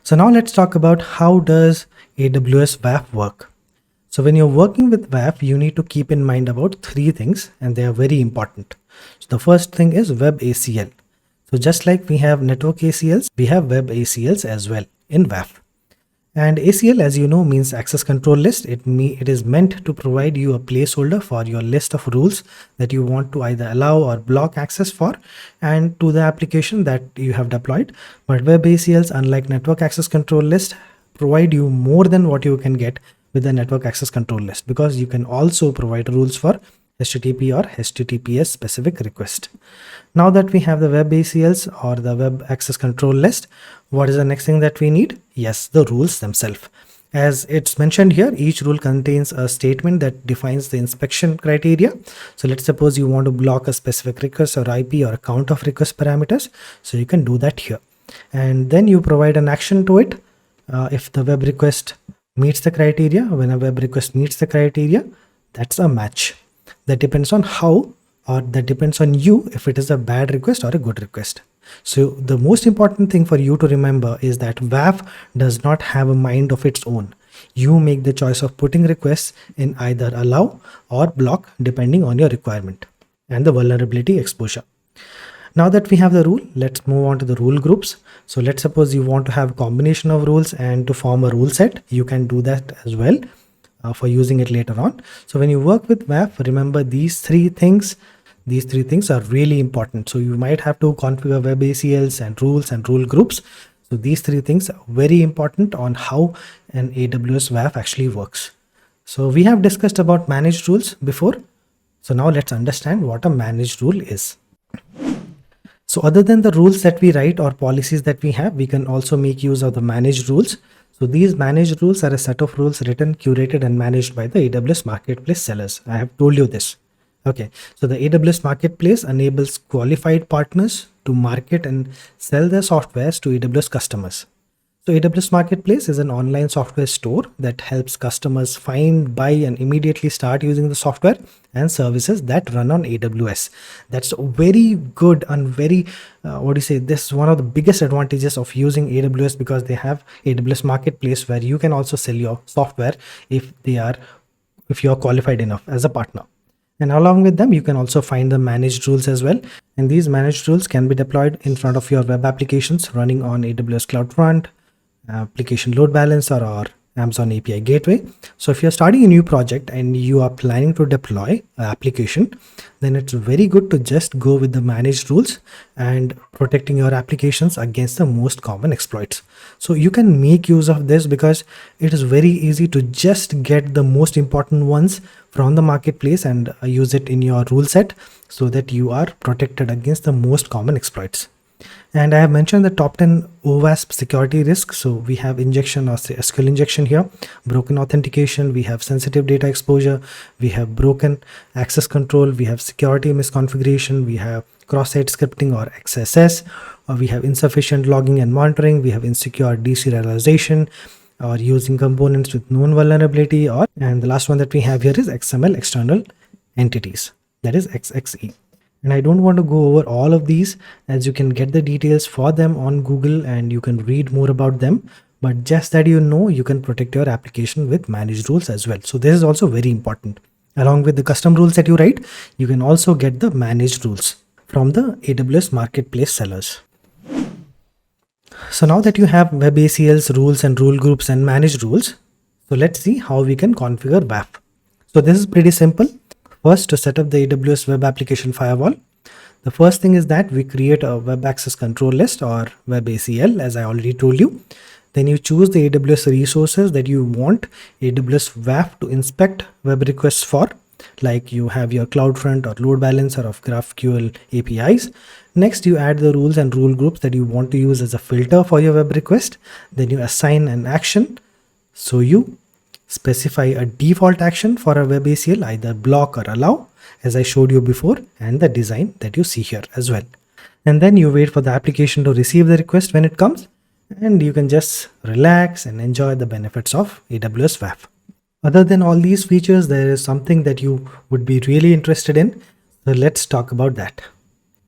So now let's talk about how does AWS WAF work. So when you're working with WAF, you need to keep in mind about three things, and they are very important. So the first thing is web ACL. So just like we have network ACLs, we have web ACLs as well in WAF. And ACL, as you know, means access control list. It is meant to provide you a placeholder for your list of rules that you want to either allow or block access for and to the application that you have deployed. But web ACLs, unlike network access control list, provide you more than what you can get with the network access control list, because you can also provide rules for HTTP or HTTPS specific request. Now that we have the web ACLs or the web access control list, what is the next thing that we need? Yes, the rules themselves. As it's mentioned here, each rule contains a statement that defines the inspection criteria. So let's suppose you want to block a specific request or IP or a count of request parameters. So you can do that here. And then you provide an action to it. If the web request meets the criteria, when a web request meets the criteria, that's a match. That depends on how, or that depends on you if it is a bad request or a good request. So the most important thing for you to remember is that WAF does not have a mind of its own. You make the choice of putting requests in either allow or block depending on your requirement and the vulnerability exposure. Now that we have the rule, let's move on to the rule groups. So let's suppose you want to have a combination of rules and to form a rule set. You can do that as well for using it later on. So when you work with WAF, remember these three things. These three things are really important. So you might have to configure web ACLs and rules and rule groups. So these three things are very important on how an AWS WAF actually works. So we have discussed about managed rules before. So now let's understand what a managed rule is. So other than the rules that we write or policies that we have, we can also make use of the managed rules. So these managed rules are a set of rules written, curated and managed by the AWS Marketplace sellers. I have told you this. Okay, so the AWS Marketplace enables qualified partners to market and sell their softwares to AWS customers. So AWS Marketplace is an online software store that helps customers find, buy, and immediately start using the software and services that run on AWS. That's very good and very, this is one of the biggest advantages of using AWS, because they have AWS Marketplace where you can also sell your software if you're qualified enough as a partner. And along with them, you can also find the managed rules as well. And these managed rules can be deployed in front of your web applications running on AWS CloudFront, application load balancer, or Amazon API gateway. So if you're starting a new project and you are planning to deploy an application, then it's very good to just go with the managed rules and protecting your applications against the most common exploits. So you can make use of this because it is very easy to just get the most important ones from the marketplace and use it in your rule set so that you are protected against the most common exploits. And I have mentioned the top 10 OWASP security risks. So we have injection or SQL injection here, broken authentication, we have sensitive data exposure, we have broken access control, we have security misconfiguration, we have cross-site scripting or XSS, or we have insufficient logging and monitoring, we have insecure deserialization, or using components with known vulnerability, and the last one that we have here is XML external entities, that is XXE. And I don't want to go over all of these, as you can get the details for them on Google and you can read more about them. But just that you can protect your application with managed rules as well. So this is also very important. Along with the custom rules that you write, you can also get the managed rules from the AWS Marketplace sellers. So now that you have web ACLs, rules and rule groups and managed rules, so let's see how we can configure WAF. So this is pretty simple. First, to set up the AWS Web Application Firewall, the first thing is that we create a Web Access Control List or Web ACL, as I already told you. Then you choose the AWS resources that you want AWS WAF to inspect web requests for, like you have your CloudFront or load balancer of GraphQL APIs. Next, you add the rules and rule groups that you want to use as a filter for your web request. Then you assign an action. So you specify a default action for a web ACL, either block or allow, as I showed you before, and the design that you see here as well. And then you wait for the application to receive the request when it comes, and you can just relax and enjoy the benefits of AWS WAF. Other than all these features, there is something that you would be really interested in. So let's talk about that.